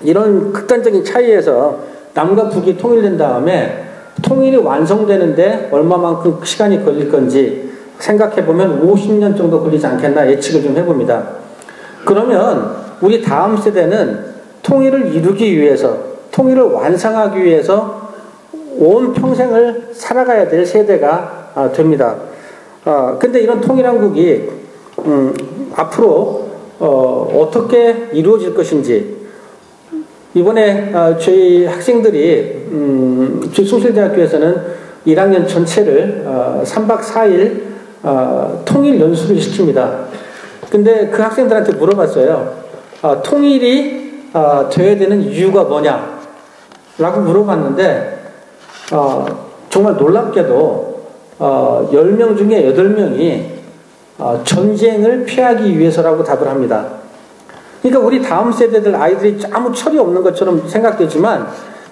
이런 극단적인 차이에서 남과 북이 통일된 다음에 통일이 완성되는데 얼마만큼 시간이 걸릴 건지 생각해보면 50년 정도 걸리지 않겠나 예측을 좀 해봅니다. 그러면 우리 다음 세대는 통일을 이루기 위해서, 통일을 완성하기 위해서 온 평생을 살아가야 될 세대가 됩니다. 근데 이런 통일한국이 앞으로 어떻게 이루어질 것인지, 이번에 저희 학생들이 저희 숭실대학교에서는 1학년 전체를 3박 4일 통일 연수를 시킵니다. 근데 그 학생들한테 물어봤어요. 통일이 되어야 되는 이유가 뭐냐? 라고 물어봤는데 정말 놀랍게도 10명 중에 8명이 전쟁을 피하기 위해서라고 답을 합니다. 그러니까 우리 다음 세대들 아이들이 아무 철이 없는 것처럼 생각되지만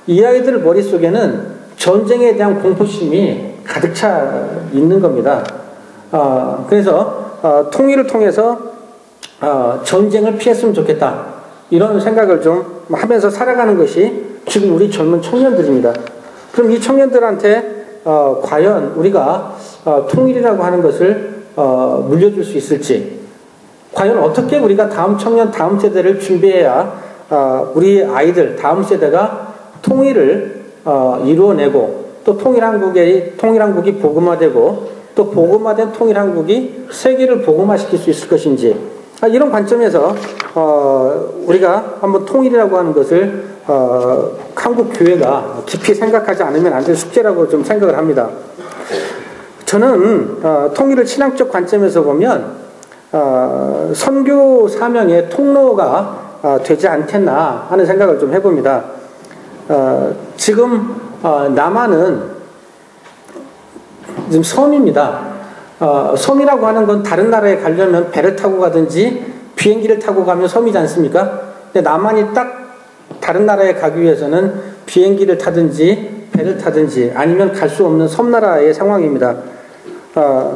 이 아이들 머릿속에는 전쟁에 대한 공포심이 가득 차 있는 겁니다. 그래서 통일을 통해서 전쟁을 피했으면 좋겠다, 이런 생각을 좀 하면서 살아가는 것이 지금 우리 젊은 청년들입니다. 그럼 이 청년들한테 과연 우리가 통일이라고 하는 것을 물려줄 수 있을지, 과연 어떻게 우리가 다음 청년, 다음 세대를 준비해야 우리 아이들, 다음 세대가 통일을 이루어내고, 또 통일한국이 복음화되고, 또 복음화된 통일한국이 세계를 복음화시킬 수 있을 것인지, 이런 관점에서 우리가 한번 통일이라고 하는 것을 한국 교회가 깊이 생각하지 않으면 안 될 숙제라고 좀 생각을 합니다. 저는 통일을 신앙적 관점에서 보면 선교 사명의 통로가 되지 않겠나 하는 생각을 좀 해봅니다. 지금 남한은 지금 섬입니다. 섬이라고 하는 건 다른 나라에 가려면 배를 타고 가든지 비행기를 타고 가면 섬이지 않습니까? 근데 남한이 딱 다른 나라에 가기 위해서는 비행기를 타든지 배를 타든지 아니면 갈 수 없는 섬나라의 상황입니다.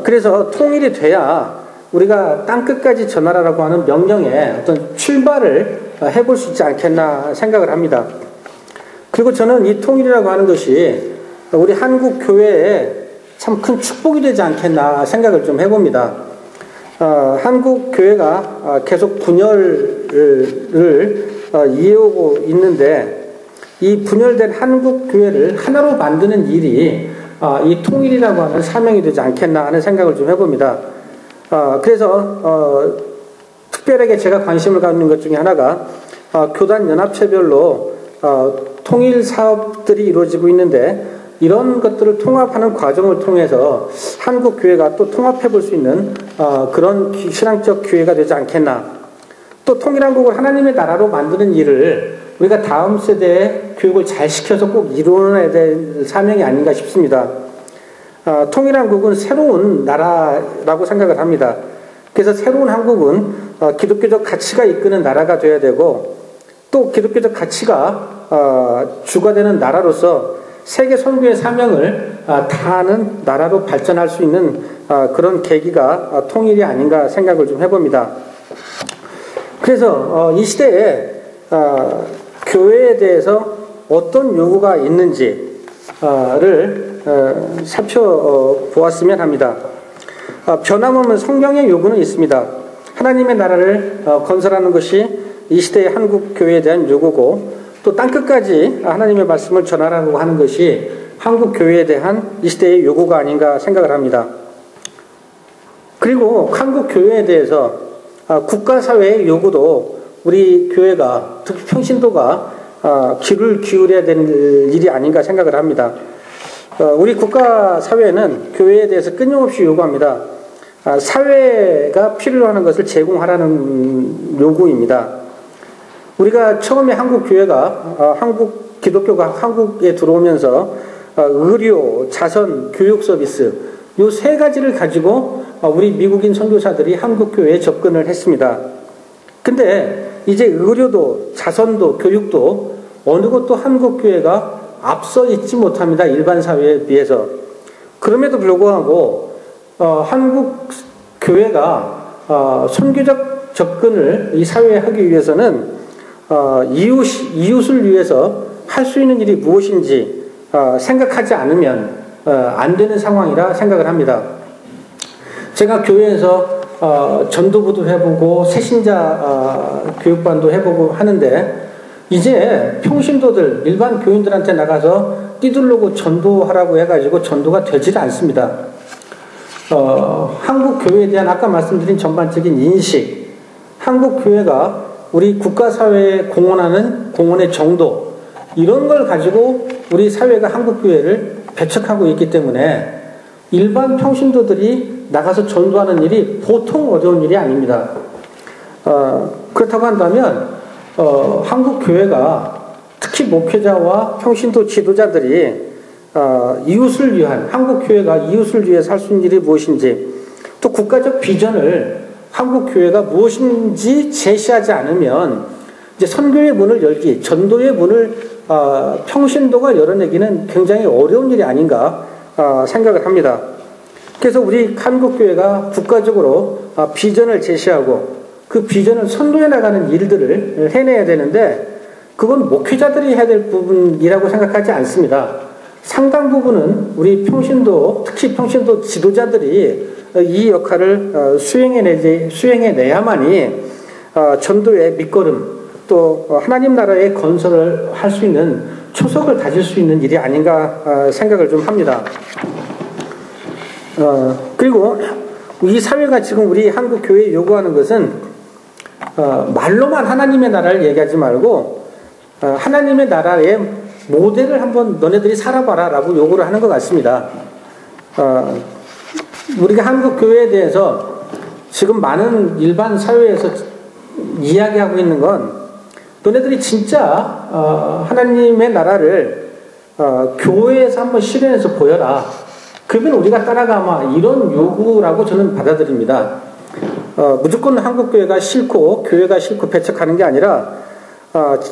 그래서 통일이 돼야 우리가 땅끝까지 전하라고 하는 명령에 어떤 출발을 해볼 수 있지 않겠나 생각을 합니다. 그리고 저는 이 통일이라고 하는 것이 우리 한국 교회에 참 큰 축복이 되지 않겠나 생각을 좀 해봅니다. 한국 교회가 계속 분열을 이어오고 있는데, 이 분열된 한국 교회를 하나로 만드는 일이 이 통일이라고 하는 사명이 되지 않겠나 하는 생각을 좀 해봅니다. 그래서 특별하게 제가 관심을 갖는 것 중에 하나가 교단 연합체별로 통일 사업들이 이루어지고 있는데, 이런 것들을 통합하는 과정을 통해서 한국 교회가 또 통합해 볼 수 있는 그런 신앙적 기회가 되지 않겠나. 또 통일한국을 하나님의 나라로 만드는 일을 우리가 다음 세대에 교육을 잘 시켜서 꼭 이루어내야 될 사명이 아닌가 싶습니다. 통일한국은 새로운 나라라고 생각을 합니다. 그래서 새로운 한국은 기독교적 가치가 이끄는 나라가 되어야 되고, 또 기독교적 가치가 주가 되는 나라로서 세계 선교의 사명을 다하는 나라로 발전할 수 있는 그런 계기가 통일이 아닌가 생각을 좀 해봅니다. 그래서 이 시대에 교회에 대해서 어떤 요구가 있는지를 살펴보았으면 합니다. 변함없는 성경의 요구는 있습니다. 하나님의 나라를 건설하는 것이 이 시대의 한국 교회에 대한 요구고, 또 땅끝까지 하나님의 말씀을 전하라고 하는 것이 한국 교회에 대한 이 시대의 요구가 아닌가 생각을 합니다. 그리고 한국 교회에 대해서 국가사회의 요구도 우리 교회가, 특히 평신도가 귀를 기울여야 될 일이 아닌가 생각을 합니다. 우리 국가사회는 교회에 대해서 끊임없이 요구합니다. 사회가 필요로 하는 것을 제공하라는 요구입니다. 우리가 처음에 한국 교회가, 한국 기독교가 한국에 들어오면서 의료, 자선, 교육 서비스, 이 세 가지를 가지고 우리 미국인 선교사들이 한국 교회에 접근을 했습니다. 근데 이제 의료도, 자선도, 교육도 어느 것도 한국 교회가 앞서 있지 못합니다. 일반 사회에 비해서. 그럼에도 불구하고 한국 교회가 선교적 접근을 이 사회에 하기 위해서는 이웃을 위해서 할 수 있는 일이 무엇인지 생각하지 않으면 안 되는 상황이라 생각을 합니다. 제가 교회에서 전도부도 해보고 새신자 교육반도 해보고 하는데 이제 평신도들 일반 교인들한테 나가서 띠들르고 전도하라고 해가지고 전도가 되질 않습니다. 한국 교회에 대한 아까 말씀드린 전반적인 인식, 한국 교회가 우리 국가사회에 공헌하는 공헌의 정도, 이런 걸 가지고 우리 사회가 한국 교회를 배척하고 있기 때문에 일반 평신도들이 나가서 전도하는 일이 보통 어려운 일이 아닙니다. 그렇다고 한다면 한국 교회가 특히 목회자와 평신도 지도자들이 이웃을 위한, 한국 교회가 이웃을 위해 살 수 있는 일이 무엇인지, 또 국가적 비전을 한국 교회가 무엇인지 제시하지 않으면 이제 선교의 문을 열기, 전도의 문을 평신도가 열어내기는 굉장히 어려운 일이 아닌가 생각을 합니다. 그래서 우리 한국 교회가 국가적으로 비전을 제시하고 그 비전을 선도해 나가는 일들을 해내야 되는데 그건 목회자들이 해야 될 부분이라고 생각하지 않습니다. 상당 부분은 우리 평신도, 특히 평신도 지도자들이 이 역할을 수행해내야만이 전도의 밑거름, 또 하나님 나라의 건설을 할 수 있는 초석을 다질 수 있는 일이 아닌가 생각을 좀 합니다. 그리고 이 사회가 지금 우리 한국 교회에 요구하는 것은 말로만 하나님의 나라를 얘기하지 말고 하나님의 나라의 모델을 한번 너네들이 살아봐라 라고 요구를 하는 것 같습니다. 우리가 한국 교회에 대해서 지금 많은 일반 사회에서 이야기하고 있는 건 너네들이 진짜 하나님의 나라를 교회에서 한번 실현해서 보여라. 그러면 우리가 따라가마, 이런 요구라고 저는 받아들입니다. 무조건 한국교회가 싫고 교회가 싫고 배척하는 게 아니라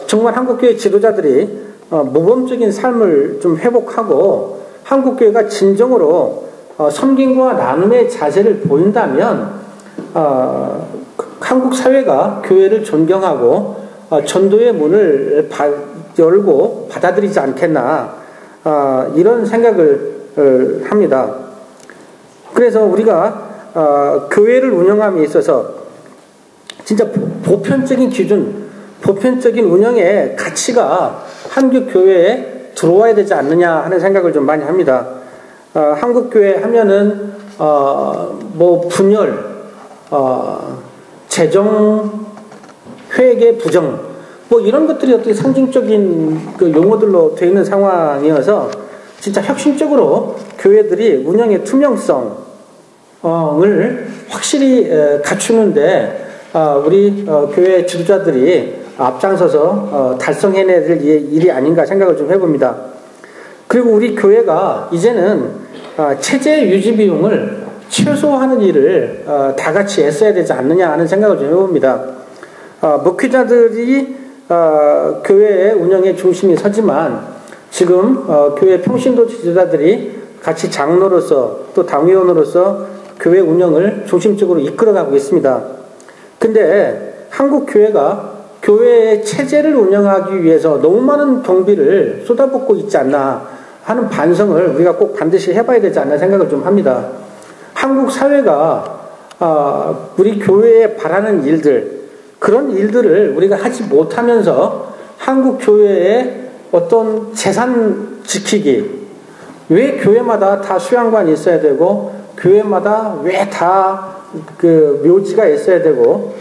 정말 한국교회 지도자들이 모범적인 삶을 좀 회복하고 한국교회가 진정으로 섬김과 나눔의 자세를 보인다면 한국 사회가 교회를 존경하고 전도의 문을 열고 받아들이지 않겠나, 이런 생각을 합니다. 그래서 우리가 교회를 운영함에 있어서 진짜 보편적인 기준, 보편적인 운영의 가치가 한국 교회에 들어와야 되지 않느냐 하는 생각을 좀 많이 합니다. 한국 교회 하면은 뭐 분열, 재정, 회계, 부정, 뭐 이런 것들이 어떻게 상징적인 그 용어들로 되어 있는 상황이어서 진짜 혁신적으로 교회들이 운영의 투명성을 확실히 갖추는데 우리 교회 지도자들이 앞장서서 달성해내야 될 일이 아닌가 생각을 좀 해봅니다. 그리고 우리 교회가 이제는 체제 유지 비용을 최소화하는 일을 다 같이 애써야 되지 않느냐 하는 생각을 좀 해봅니다. 목회자들이 교회의 운영의 중심이 서지만 지금 교회 평신도 지도자들이 같이 장로로서 또 당회원으로서 교회 운영을 중심적으로 이끌어가고 있습니다. 근데 한국 교회가 교회의 체제를 운영하기 위해서 너무 많은 경비를 쏟아붓고 있지 않나 하는 반성을 우리가 꼭 반드시 해봐야 되지 않나 생각을 좀 합니다. 한국 사회가 우리 교회에 바라는 일들, 그런 일들을 우리가 하지 못하면서 한국 교회의 어떤 재산 지키기, 왜 교회마다 다 수양관이 있어야 되고 교회마다 왜 다 그 묘지가 있어야 되고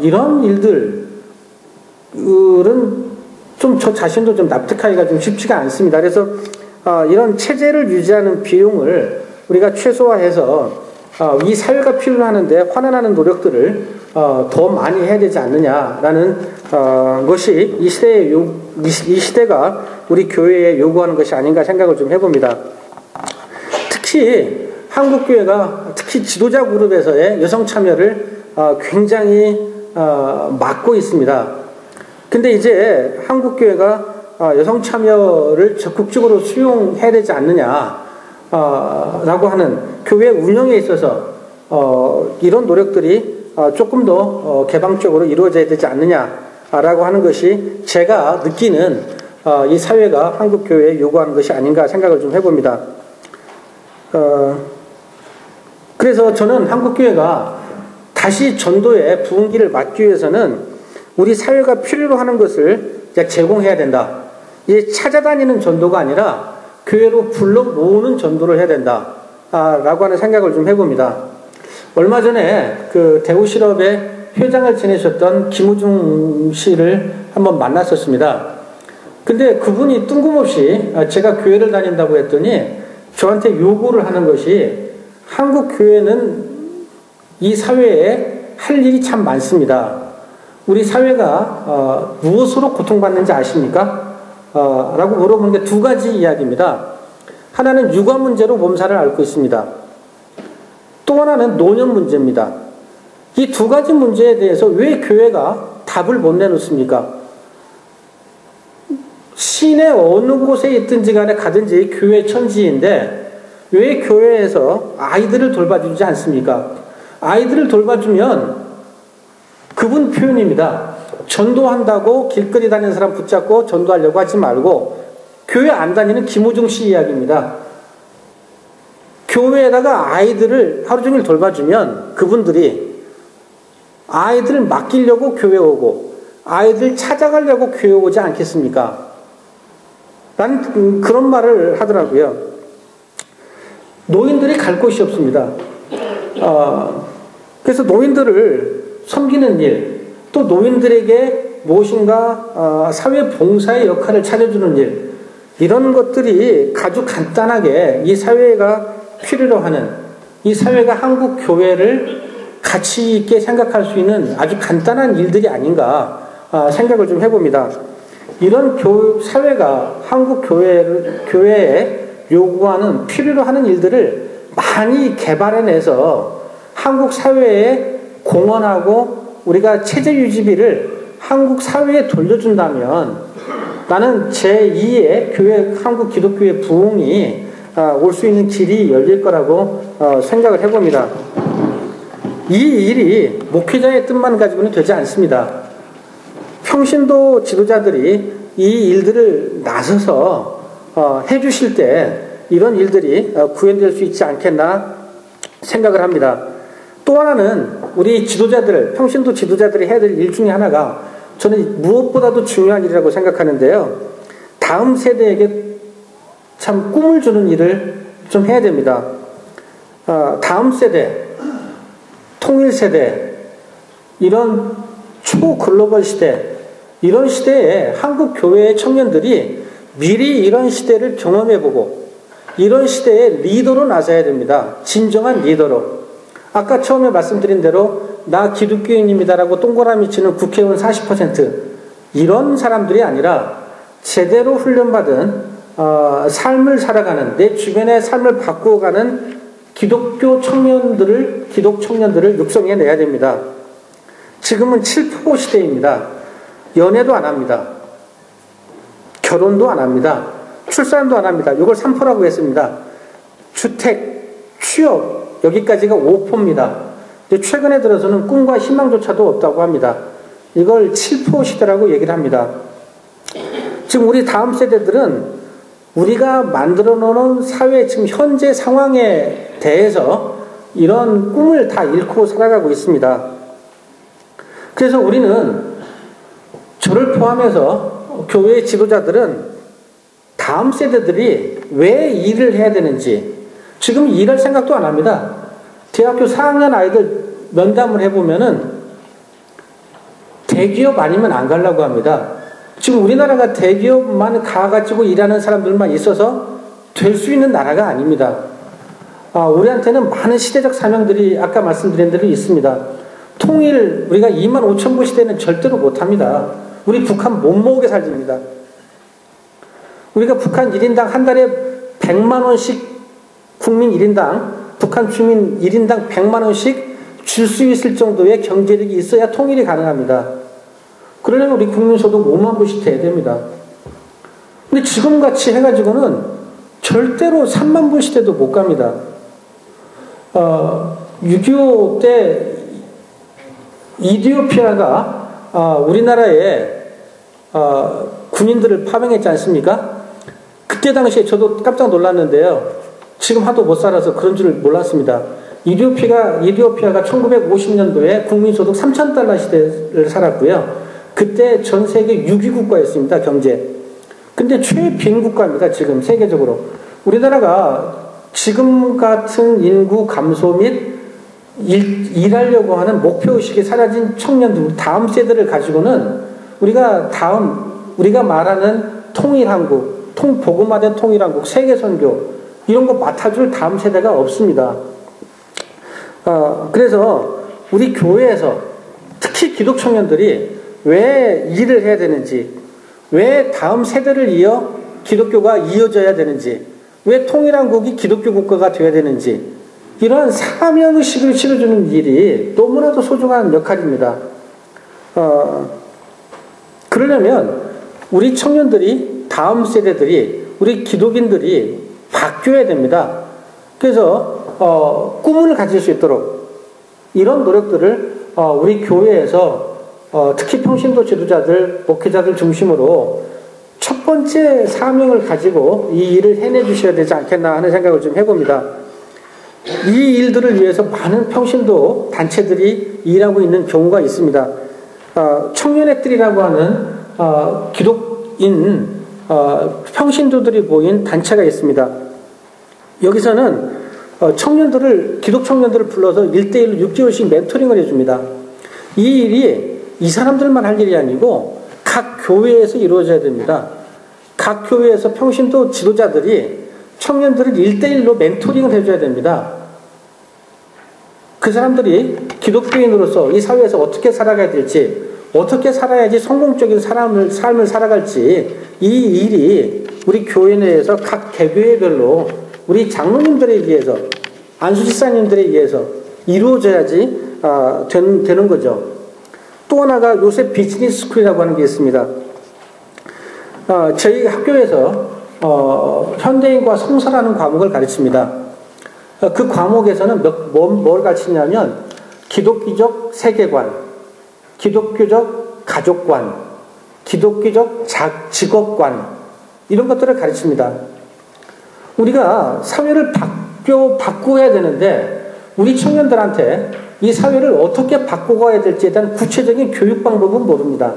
이런 일들은 좀 저 자신도 좀 납득하기가 좀 쉽지가 않습니다. 그래서 이런 체제를 유지하는 비용을 우리가 최소화해서 이 사회가 필요하는데 환원하는 노력들을 더 많이 해야 되지 않느냐라는 것이 이 시대가 우리 교회에 요구하는 것이 아닌가 생각을 좀 해봅니다. 특히 한국교회가 특히 지도자 그룹에서의 여성 참여를 굉장히 막고 있습니다. 근데 이제 한국교회가 여성 참여를 적극적으로 수용해야 되지 않느냐 라고 하는 교회 운영에 있어서 이런 노력들이 조금 더 개방적으로 이루어져야 되지 않느냐 라고 하는 것이 제가 느끼는 이 사회가 한국 교회에 요구하는 것이 아닌가 생각을 좀 해봅니다. 그래서 저는 한국 교회가 다시 전도의 부흥기를 막기 위해서는 우리 사회가 필요로 하는 것을 제공해야 된다. 이게 찾아다니는 전도가 아니라 교회로 불러 모으는 전도를 해야 된다. 라고 하는 생각을 좀 해봅니다. 얼마 전에 그 대우실업의 회장을 지내셨던 김우중 씨를 한번 만났었습니다. 근데 그분이 뜬금없이 제가 교회를 다닌다고 했더니 저한테 요구를 하는 것이 한국 교회는 이 사회에 할 일이 참 많습니다. 우리 사회가 무엇으로 고통받는지 아십니까? 라고 물어보는 게 두 가지 이야기입니다. 하나는 육아 문제로 몸살을 앓고 있습니다. 또 하나는 노년 문제입니다. 이 두 가지 문제에 대해서 왜 교회가 답을 못 내놓습니까? 시내 어느 곳에 있든지 간에 가든지 교회 천지인데 왜 교회에서 아이들을 돌봐주지 않습니까? 아이들을 돌봐주면 그분 표현입니다. 전도한다고 길거리 다니는 사람 붙잡고 전도하려고 하지 말고 교회 안 다니는 김우중 씨 이야기입니다. 교회에다가 아이들을 하루 종일 돌봐주면 그분들이 아이들을 맡기려고 교회 오고 아이들 찾아가려고 교회 오지 않겠습니까? 라는 그런 말을 하더라고요. 노인들이 갈 곳이 없습니다. 그래서 노인들을 섬기는 일, 또 노인들에게 무엇인가 사회 봉사의 역할을 차려주는 일, 이런 것들이 아주 간단하게 이 사회가 필요로 하는, 이 사회가 한국 교회를 가치 있게 생각할 수 있는 아주 간단한 일들이 아닌가 생각을 좀 해봅니다. 이런 사회가 한국 교회에 요구하는, 필요로 하는 일들을 많이 개발해내서 한국 사회에 공헌하고 우리가 체제 유지비를 한국 사회에 돌려준다면 나는 제2의 교회, 한국 기독교의 부흥이 올 수 있는 길이 열릴 거라고 생각을 해봅니다. 이 일이 목회자의 뜻만 가지고는 되지 않습니다. 평신도 지도자들이 이 일들을 나서서 해주실 때 이런 일들이 구현될 수 있지 않겠나 생각을 합니다. 또 하나는 우리 지도자들, 평신도 지도자들이 해야 될 일 중에 하나가 저는 무엇보다도 중요한 일이라고 생각하는데요. 다음 세대에게 참 꿈을 주는 일을 좀 해야 됩니다. 다음 세대, 통일 세대, 이런 초글로벌 시대, 이런 시대에 한국 교회의 청년들이 미리 이런 시대를 경험해보고 이런 시대의 리더로 나서야 됩니다. 진정한 리더로. 아까 처음에 말씀드린 대로 나 기독교인입니다라고 동그라미 치는 국회의원 40%, 이런 사람들이 아니라 제대로 훈련받은 삶을 살아가는, 내 주변의 삶을 바꾸어가는 기독교 청년들을 육성해내야 됩니다. 지금은 7% 시대입니다. 연애도 안 합니다. 결혼도 안 합니다. 출산도 안 합니다. 이걸 3%라고 했습니다. 주택, 취업, 여기까지가 5%입니다. 최근에 들어서는 꿈과 희망조차도 없다고 합니다. 이걸 7% 시대라고 얘기를 합니다. 지금 우리 다음 세대들은 우리가 만들어 놓은 사회 지금 현재 상황에 대해서 이런 꿈을 다 잃고 살아가고 있습니다. 그래서 우리는 저를 포함해서 교회 지도자들은 다음 세대들이 왜 일을 해야 되는지 지금 일할 생각도 안 합니다. 대학교 4학년 아이들 면담을 해보면은 대기업 아니면 안 가려고 합니다. 지금 우리나라가 대기업만 가가지고 일하는 사람들만 있어서 될 수 있는 나라가 아닙니다. 우리한테는 많은 시대적 사명들이 아까 말씀드린 대로 있습니다. 통일, 우리가 25,000부 시대는 절대로 못합니다. 우리 북한 못 모으게 살집니다. 우리가 북한 1인당 한 달에 100만 원씩 국민 1인당, 북한 주민 1인당 100만 원씩 줄 수 있을 정도의 경제력이 있어야 통일이 가능합니다. 그러려면 우리 국민소득 5만 불씩 돼야 됩니다. 근데 지금같이 해가지고는 절대로 3만 불 시대도 못 갑니다. 6.25 때 이디오피아가 우리나라에 군인들을 파병했지 않습니까? 그때 당시에 저도 깜짝 놀랐는데요. 지금 하도 못 살아서 그런 줄 몰랐습니다. 이디오피아가 1950년도에 국민소득 3,000달러 시대를 살았고요. 그때 전 세계 6위 국가였습니다. 경제. 근데 최빈 국가입니다. 지금 세계적으로. 우리나라가 지금 같은 인구 감소 및 일하려고 하는 목표의식이 사라진 청년들, 다음 세대를 가지고는 우리가 말하는 통일한국, 복음화된 통일한국, 세계선교, 이런 거 맡아줄 다음 세대가 없습니다. 그래서 우리 교회에서 특히 기독 청년들이 왜 일을 해야 되는지, 왜 다음 세대를 이어 기독교가 이어져야 되는지, 왜 통일한국이 기독교 국가가 되어야 되는지, 이런 사명의식을 실어주는 일이 너무나도 소중한 역할입니다. 그러려면 우리 청년들이, 다음 세대들이, 우리 기독인들이 바뀌어야 됩니다. 그래서 꿈을 가질 수 있도록 이런 노력들을 우리 교회에서 특히 평신도 지도자들, 목회자들 중심으로 첫 번째 사명을 가지고 이 일을 해내 주셔야 되지 않겠나 하는 생각을 좀 해봅니다. 이 일들을 위해서 많은 평신도 단체들이 일하고 있는 경우가 있습니다. 청년액들이라고 하는 기독인 평신도들이 모인 단체가 있습니다. 여기서는 기독 청년들을 불러서 1대1로 6개월씩 멘토링을 해줍니다. 이 일이 이 사람들만 할 일이 아니고 각 교회에서 이루어져야 됩니다. 각 교회에서 평신도 지도자들이 청년들을 1대1로 멘토링을 해줘야 됩니다. 그 사람들이 기독교인으로서 이 사회에서 어떻게 살아가야 될지, 어떻게 살아야지 성공적인 삶을 살아갈지, 이 일이 우리 교회 내에서 각 개교회별로 우리 장로님들에 의해서, 안수집사님들에 의해서 이루어져야지 되는 거죠. 또 하나가 요새 비즈니스 스쿨이라고 하는 게 있습니다. 저희 학교에서 현대인과 성서라는 과목을 가르칩니다. 그 과목에서는 뭘 가르치냐면 기독교적 세계관, 기독교적 가족관, 기독교적 직업관, 이런 것들을 가르칩니다. 우리가 사회를 바꾸어야 되는데 우리 청년들한테 이 사회를 어떻게 바꿔가야 될지에 대한 구체적인 교육 방법은 모릅니다.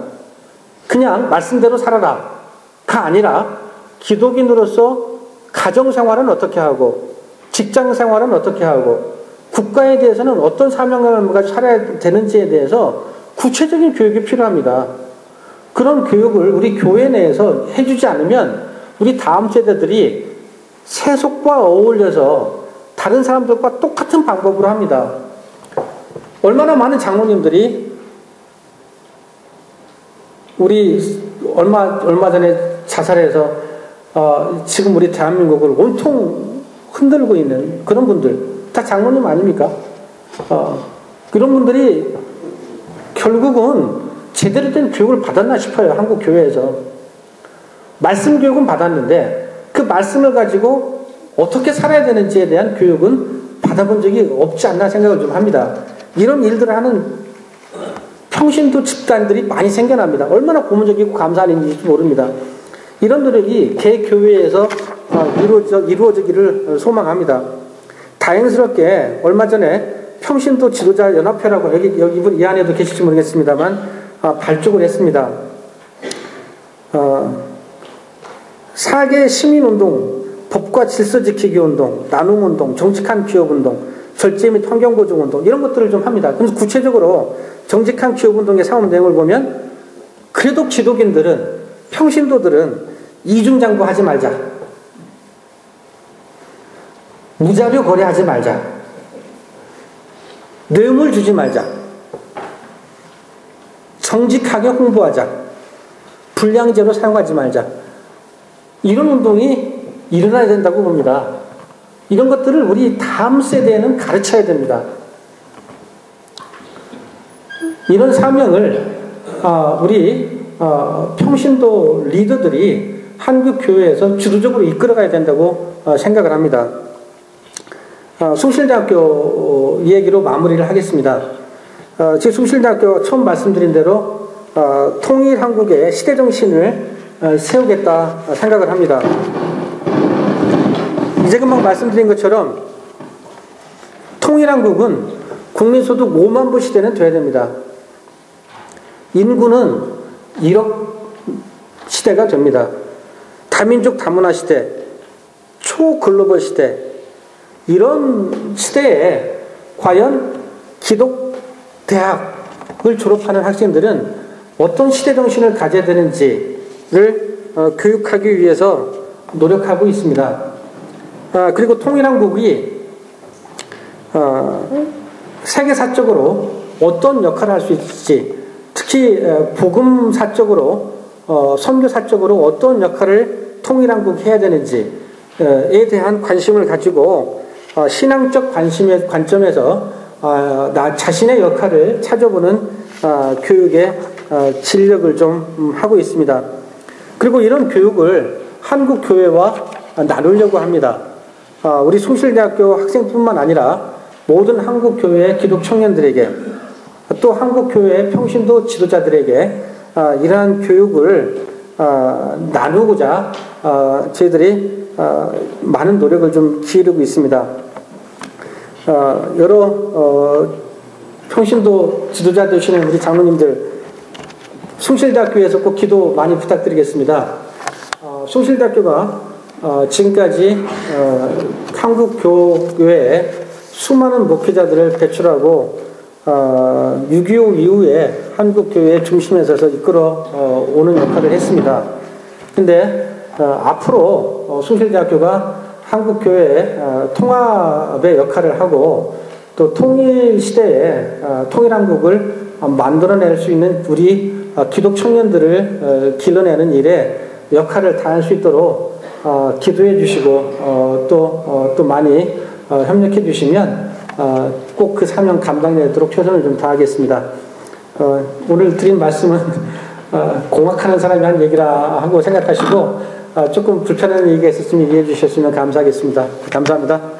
그냥 말씀대로 살아라가 아니라 기독인으로서 가정생활은 어떻게 하고, 직장생활은 어떻게 하고, 국가에 대해서는 어떤 사명감을 가지고 살아야 되는지에 대해서 구체적인 교육이 필요합니다. 그런 교육을 우리 교회 내에서 해주지 않으면 우리 다음 세대들이 세속과 어울려서 다른 사람들과 똑같은 방법으로 합니다. 얼마나 많은 장로님들이 우리 얼마 전에 자살해서 지금 우리 대한민국을 온통 흔들고 있는 그런 분들, 다 장로님 아닙니까? 그런 분들이 결국은 제대로 된 교육을 받았나 싶어요. 한국 교회에서. 말씀 교육은 받았는데 그 말씀을 가지고 어떻게 살아야 되는지에 대한 교육은 받아본 적이 없지 않나 생각을 좀 합니다. 이런 일들을 하는 평신도 집단들이 많이 생겨납니다. 얼마나 고무적이고 감사한 일인지 모릅니다. 이런 노력이 개교회에서 이루어지기를 소망합니다. 다행스럽게 얼마 전에 평신도 지도자 연합회라고 여기 이 안에도 계실지 모르겠습니다만 발족을 했습니다. 4개 시민운동, 법과 질서 지키기 운동, 나눔 운동, 정직한 기업 운동, 절제 및 환경 보증 운동, 이런 것들을 좀 합니다. 그래서 구체적으로 정직한 기업 운동의 사업 내용을 보면 그래도 기독인들은, 평신도들은 이중장부 하지 말자, 무자료 거래하지 말자, 뇌물 주지 말자, 정직하게 홍보하자, 불량제로 사용하지 말자, 이런 운동이 일어나야 된다고 봅니다. 이런 것들을 우리 다음 세대에는 가르쳐야 됩니다. 이런 사명을 우리 평신도 리더들이 한국 교회에서 주도적으로 이끌어가야 된다고 생각을 합니다. 숭실대학교 얘기로 마무리를 하겠습니다. 제 숭실대학교 처음 말씀드린 대로 통일한국의 시대정신을 세우겠다 생각을 합니다. 이제 금방 말씀드린 것처럼 통일한국은 국민소득 5만 불 시대는 돼야 됩니다. 인구는 1억 시대가 됩니다. 다민족 다문화 시대, 초글로벌 시대, 이런 시대에 과연 기독대학을 졸업하는 학생들은 어떤 시대정신을 가져야 되는지를 교육하기 위해서 노력하고 있습니다. 그리고 통일한국이 세계사적으로 어떤 역할을 할 수 있을지, 특히 복음사적으로 선교사적으로 어떤 역할을 통일한국이 해야 되는지에 대한 관심을 가지고 신앙적 관점에서 나 자신의 역할을 찾아보는 교육의 진력을 좀 하고 있습니다. 그리고 이런 교육을 한국 교회와 나누려고 합니다. 우리 숭실대학교 학생뿐만 아니라 모든 한국 교회의 기독 청년들에게, 또 한국 교회의 평신도 지도자들에게 이러한 교육을 나누고자 저희들이 많은 노력을 좀 기울이고 있습니다. 여러 평신도 지도자 되시는 우리 장로님들, 숭실대학교에서 꼭 기도 많이 부탁드리겠습니다. 숭실대학교가 지금까지 한국 교회에 수많은 목회자들을 배출하고 6.25 이후에 한국 교회의 중심에 서서 이끌어 오는 역할을 했습니다. 근데 앞으로 숭실대학교가 한국 교회의 통합의 역할을 하고 또 통일 시대에 통일한국을 만들어낼 수 있는 우리 기독 청년들을 길러내는 일에 역할을 다할 수 있도록 기도해 주시고 또 많이 협력해 주시면 꼭 그 사명 감당되도록 최선을 좀 다하겠습니다. 오늘 드린 말씀은 공학하는 사람이 한 얘기라 하고 생각하시고 조금 불편한 얘기가 있었으면 이해해 주셨으면 감사하겠습니다. 감사합니다.